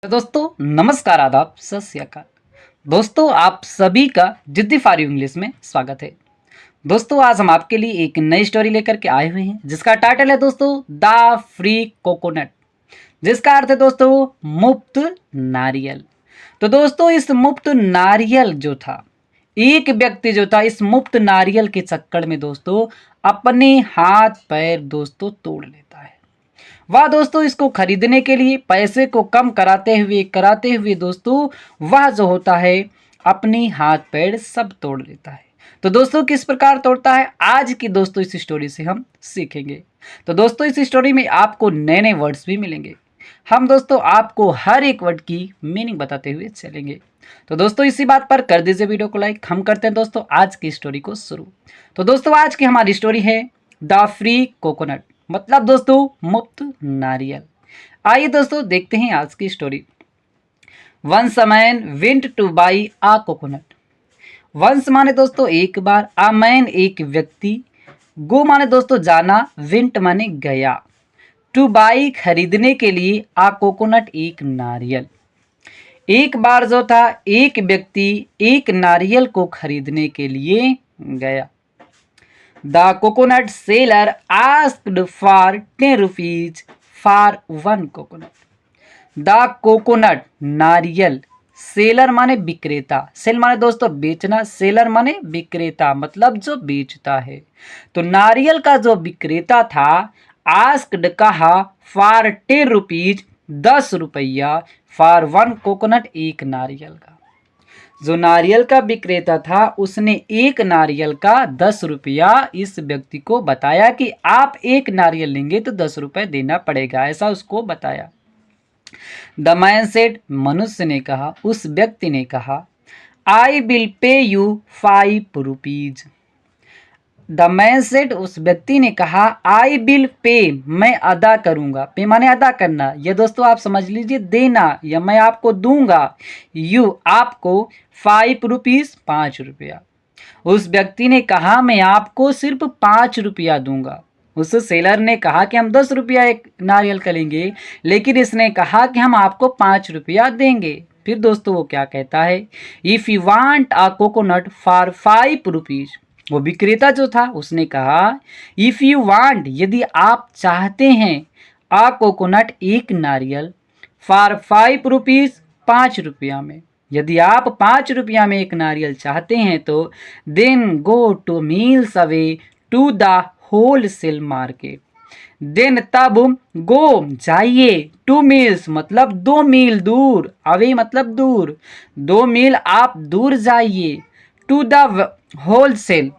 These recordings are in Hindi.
तो दोस्तों नमस्कार, आदाब, सत श्री अकाल। दोस्तों आप सभी का जिद्दी फॉर इंग्लिश में स्वागत है। दोस्तों आज हम आपके लिए एक नई स्टोरी लेकर के आए हुए हैं जिसका टाइटल है दोस्तों द फ्री कोकोनट, जिसका अर्थ है दोस्तों मुफ्त नारियल। तो दोस्तों इस मुफ्त नारियल जो था, एक व्यक्ति जो था इस मुफ्त नारियल के चक्कर में दोस्तों अपने हाथ पैर दोस्तों तोड़ लेता है। वह दोस्तों इसको खरीदने के लिए पैसे को कम कराते हुए दोस्तों वह जो होता है अपनी हाथ पैर सब तोड़ लेता है। तो दोस्तों किस प्रकार तोड़ता है आज की दोस्तों इस स्टोरी से हम सीखेंगे। तो दोस्तों इस स्टोरी में आपको नए नए वर्ड्स भी मिलेंगे। हम दोस्तों आपको हर एक वर्ड की मीनिंग बताते हुए चलेंगे। तो दोस्तों इसी बात पर कर दीजिए वीडियो को लाइक। हम करते हैं दोस्तों आज की स्टोरी को शुरू। तो दोस्तों आज की हमारी स्टोरी है द फ्री कोकोनट, मतलब दोस्तों मुफ्त नारियल। आइए दोस्तों देखते हैं आज की story. Once a man went to buy a coconut. Once माने दोस्तों एक बार, आ मैन एक व्यक्ति, गो माने दोस्तों जाना, वेंट माने गया, टू बाई खरीदने के लिए, आ कोकोनट एक नारियल। एक बार जो था एक व्यक्ति एक नारियल को खरीदने के लिए गया। The coconut seller asked for 10 rupees for one coconut. The coconut नारियल, सेलर माने विक्रेता, सेल माने दोस्तों बेचना, सेलर माने विक्रेता मतलब जो बेचता है। तो नारियल का जो विक्रेता था आस्क्ड कहा, फॉर 10 रुपीज 10 रुपया, फॉर वन कोकोनट एक नारियल का। जो नारियल का विक्रेता था उसने एक नारियल का 10 रुपया इस व्यक्ति को बताया कि आप एक नारियल लेंगे तो 10 रुपये देना पड़ेगा, ऐसा उसको बताया। द मैन सेड, मनुष्य ने कहा, उस व्यक्ति ने कहा, I will pay you 5 rupees. The man said, उस व्यक्ति ने कहा, आई विल पे, मैं अदा करूंगा, पे माने अदा करना, ये दोस्तों आप समझ लीजिए देना, या मैं आपको दूंगा, यू आपको 5 रुपीज 5 रुपया। उस व्यक्ति ने कहा मैं आपको सिर्फ 5 रुपया दूंगा। उस सेलर ने कहा कि हम 10 रुपया एक नारियल का लेंगे, लेकिन इसने कहा कि हम आपको 5 रुपया देंगे। फिर दोस्तों वो क्या कहता है, if you want a coconut for 5 rupees. वो विक्रेता जो था उसने कहा, इफ़ यू वांट, यदि आप चाहते हैं, आ कोकोनट एक नारियल, फॉर 5 रुपीज 5 रुपया में, यदि आप 5 रुपया में एक नारियल चाहते हैं तो then go to miles away to the wholesale market. Then तब गो जाइए, टू मील्स मतलब 2 मील दूर, अवे मतलब दूर, 2 मील आप दूर जाइए, टू द होलसेल।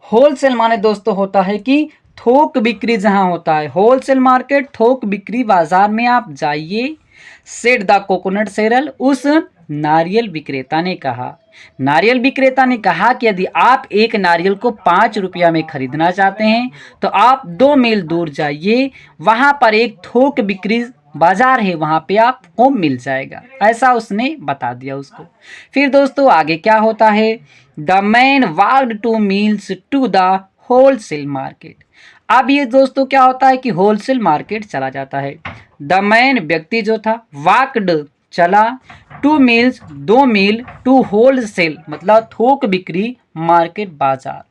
होलसेल माने दोस्तों होता है कि थोक बिक्री जहां होता है, होलसेल मार्केट, थोक बिक्री बाजार में आप जाइए। सेड द कोकोनट सेरल, उस नारियल विक्रेता ने कहा। नारियल विक्रेता ने कहा कि यदि आप एक नारियल को 5 रुपया में खरीदना चाहते हैं तो आप 2 मील दूर जाइए, वहां पर एक थोक बिक्री बाजार है, वहां पे आपको मिल जाएगा, ऐसा उसने बता दिया उसको। फिर दोस्तों आगे क्या होता है, the man walked 2 miles to the wholesale market. अब ये दोस्तों क्या होता है कि होलसेल मार्केट चला जाता है। द मैन व्यक्ति जो था, वॉक्ड चला, 2 मील्स 2 मील, टू होलसेल मतलब थोक बिक्री, मार्केट बाजार।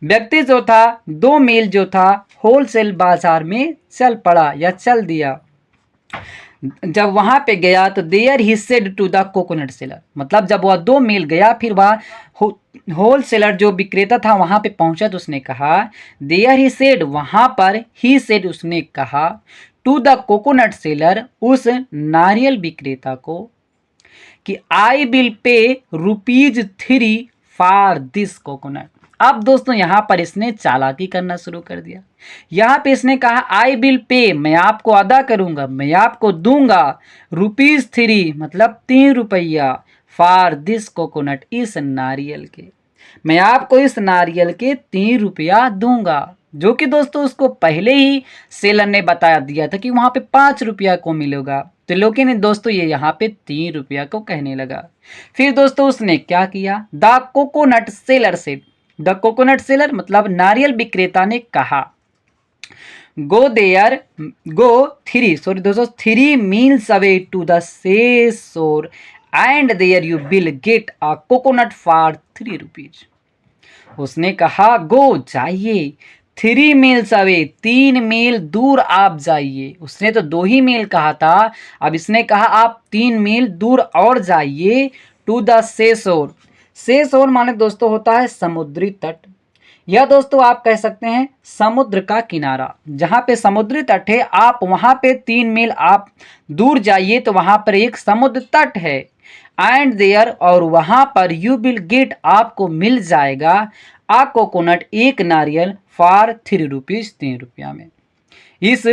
व्यक्ति जो था 2 मील जो था होलसेल बाजार में चल पड़ा या चल दिया। जब वहां पे गया तो there he said to the coconut seller, मतलब जब वह 2 मील गया फिर वह होल सेलर जो विक्रेता था वहां पे पहुंचा तो उसने कहा, देयर ही सेड, वहां पर ही सेड उसने कहा, टू द कोकोनट सेलर, उस नारियल विक्रेता को, कि I will pay ₹3 for this coconut. अब दोस्तों यहाँ पर इसने चालाकी करना शुरू कर दिया। यहाँ पे इसने कहा आई विल पे, मैं आपको अदा करूंगा, मैं आपको दूंगा, ₹3 मतलब 3 रुपया, फॉर दिस कोकोनट, इस नारियल के, मैं आपको इस नारियल के 3 रुपया दूंगा, जो कि दोस्तों उसको पहले ही सेलर ने बता दिया था कि वहां पे 5 रुपया को मिलेगा। तो लेकिन दोस्तों ये यहाँ पे 3 रुपया को कहने लगा। फिर दोस्तों उसने क्या किया, द कोकोनट सेलर से, द कोकोनट सेलर मतलब नारियल विक्रेता ने कहा, गो दोस्तों 3 meals away to the seashore and there you will get a coconut for 3 rupees. उसने कहा गो जाइए, 3 मील्स अवे 3 मील दूर आप जाइए। उसने तो 2 ही मील कहा था, अब इसने कहा आप 3 मील दूर और जाइए। टू द से शोर माने दोस्तों होता है समुद्री तट, या दोस्तों आप कह सकते हैं समुद्र का किनारा। जहां पे समुद्री तट है आप वहां पे 3 मील आप दूर जाइए तो वहां पर एक समुद्र तट है। एंड देयर और वहां पर यू विल गेट आपको मिल जाएगा आ कोकोनट एक नारियल फॉर 3 रुपीज 3 रुपया में। इस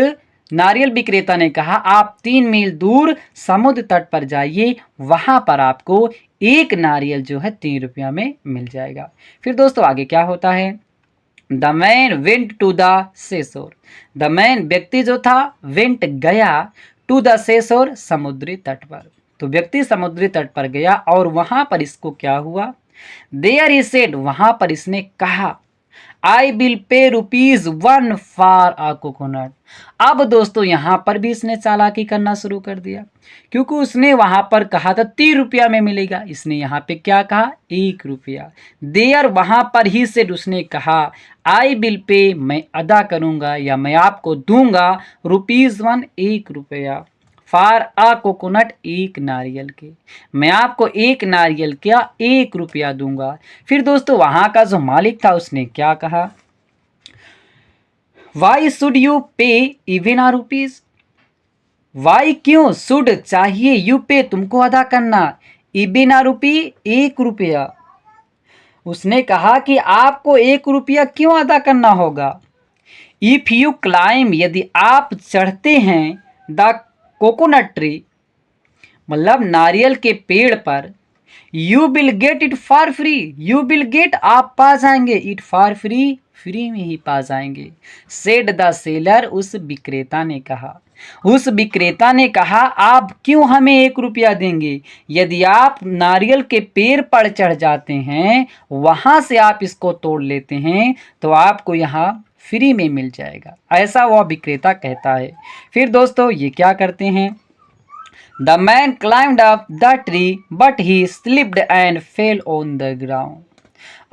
नारियल विक्रेता ने कहा आप 3 मील दूर समुद्र तट पर जाइए, वहां पर आपको एक नारियल जो है 3 रुपया में मिल जाएगा। फिर दोस्तों आगे क्या होता है, the man went to the seashore. The man व्यक्ति जो था वेंट गया टू द सेशोर समुद्री तट पर। तो व्यक्ति समुद्री तट पर गया और वहां पर इसको क्या हुआ, देयर ही सेड वहां पर इसने कहा I will pay ₹1 for uh coconut. अब दोस्तों यहां पर भी इसने चालाकी करना शुरू कर दिया, क्योंकि उसने वहां पर कहा था 3 रुपया में मिलेगा, इसने यहाँ पे क्या कहा 1 रुपया। देयर वहां पर ही से उसने कहा आई विल पे मैं अदा करूंगा या मैं आपको दूंगा ₹1 1 रुपया फॉर अ कोकोनट एक नारियल के, मैं आपको एक नारियल का 1 रुपया दूंगा। फिर दोस्तों वहां का जो मालिक था उसने क्या कहा, वाई शुड यू पे इवन आ रुपीज। वाई क्यों, शुड चाहिए, यू पे तुमको अदा करना, इवन आ रुपी 1 रुपया। उसने कहा कि आपको 1 रुपया क्यों अदा करना होगा। इफ यू क्लाइम यदि आप चढ़ते हैं द कोकोनट ट्री मतलब नारियल के पेड़ पर, you will get it for free, you will gate आप पा जाएंगे, इट फॉर फ्री फ्री में ही पा जाएंगे। सेड द सेलर उस विक्रेता ने कहा, उस विक्रेता ने कहा आप क्यों हमें 1 रुपया देंगे, यदि आप नारियल के पेड़ पर चढ़ जाते हैं वहां से आप इसको तोड़ लेते हैं तो आपको यहाँ फ्री में मिल जाएगा, ऐसा वह विक्रेता कहता है। फिर दोस्तों ये क्या करते हैं, the man climbed up the tree but he slipped and fell on the ground.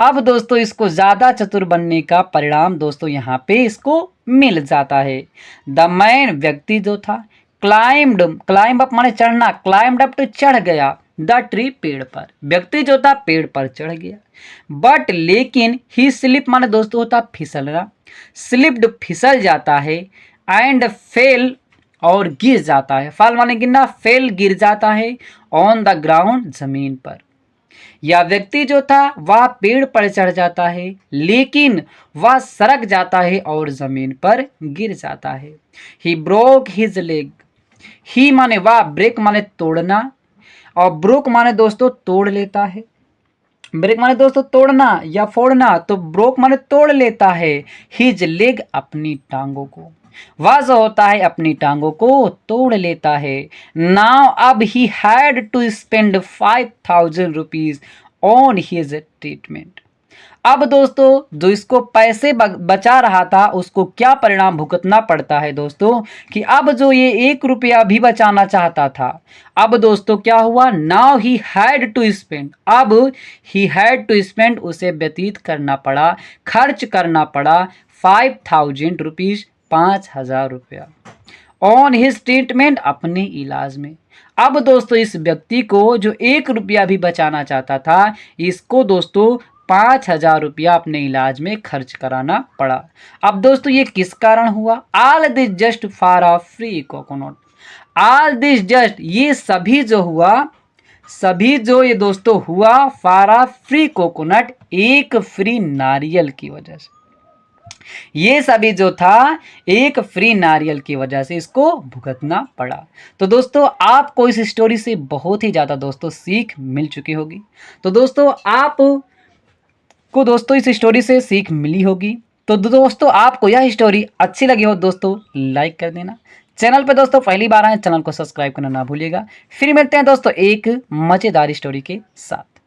अब दोस्तों इसको ज्यादा चतुर बनने का परिणाम दोस्तों यहाँ पे इसको मिल जाता है। द मैन व्यक्ति जो था क्लाइम्ब अप माने चढ़ना, क्लाइम्ड अप तो चढ़ गया द ट्री पेड़ पर, व्यक्ति जो था पेड़ पर चढ़ गया। बट लेकिन ही स्लिप माने दोस्तों होता फिसलना, स्लिप्ड फिसल जाता है, एंड फेल और गिर जाता है, फॉल माने गिरना, फेल गिर जाता है, ऑन द ग्राउंड जमीन पर। यह व्यक्ति जो था वह पेड़ पर चढ़ जाता है लेकिन वह सरक जाता है और जमीन पर गिर जाता है। ही ब्रोक हिज लेग, ही माने वह, ब्रेक माने तोड़ना और ब्रोक माने दोस्तों तोड़ लेता है, ब्रेक माने दोस्तों तोड़ना या फोड़ना, तो ब्रोक माने तोड़ लेता है। हिज लेग अपनी टांगों को, वह जो होता है अपनी टांगों को तोड़ लेता है। नाउ अब he had to spend 5000 rupees on his treatment. अब दोस्तों जो इसको पैसे बचा रहा था उसको क्या परिणाम भुगतना पड़ता है दोस्तों, कि अब जो ये 1 रुपया भी बचाना चाहता था, अब दोस्तों क्या हुआ, now he had to spend, अब ही हैड टू स्पेंड उसे व्यतीत करना पड़ा, खर्च करना पड़ा 5000 रुपीज 5000 रुपया ऑन हिज ट्रीटमेंट अपने इलाज में। अब दोस्तों इस व्यक्ति को जो 1 रुपया भी बचाना चाहता था इसको दोस्तों 5000 रुपया अपने इलाज में खर्च कराना पड़ा। अब दोस्तों ये किस कारण हुआ, all this just for a free coconut, all this just ये सभी जो हुआ, सभी जो ये दोस्तों हुआ फॉर अ फ्री कोकोनट एक फ्री नारियल की वजह से, ये सभी जो था एक फ्री नारियल की वजह से इसको भुगतना पड़ा। तो दोस्तों आपको इस स्टोरी से बहुत ही ज़्यादा दोस्तों सीख मिल चुकी होगी। तो दोस्तों आप को दोस्तों इस स्टोरी से सीख मिली होगी। तो दोस्तों आपको यह स्टोरी अच्छी लगी हो दोस्तों लाइक कर देना, चैनल पर दोस्तों पहली बार आए चैनल को सब्सक्राइब करना ना भूलिएगा। फिर मिलते हैं दोस्तों एक मज़ेदार स्टोरी के साथ।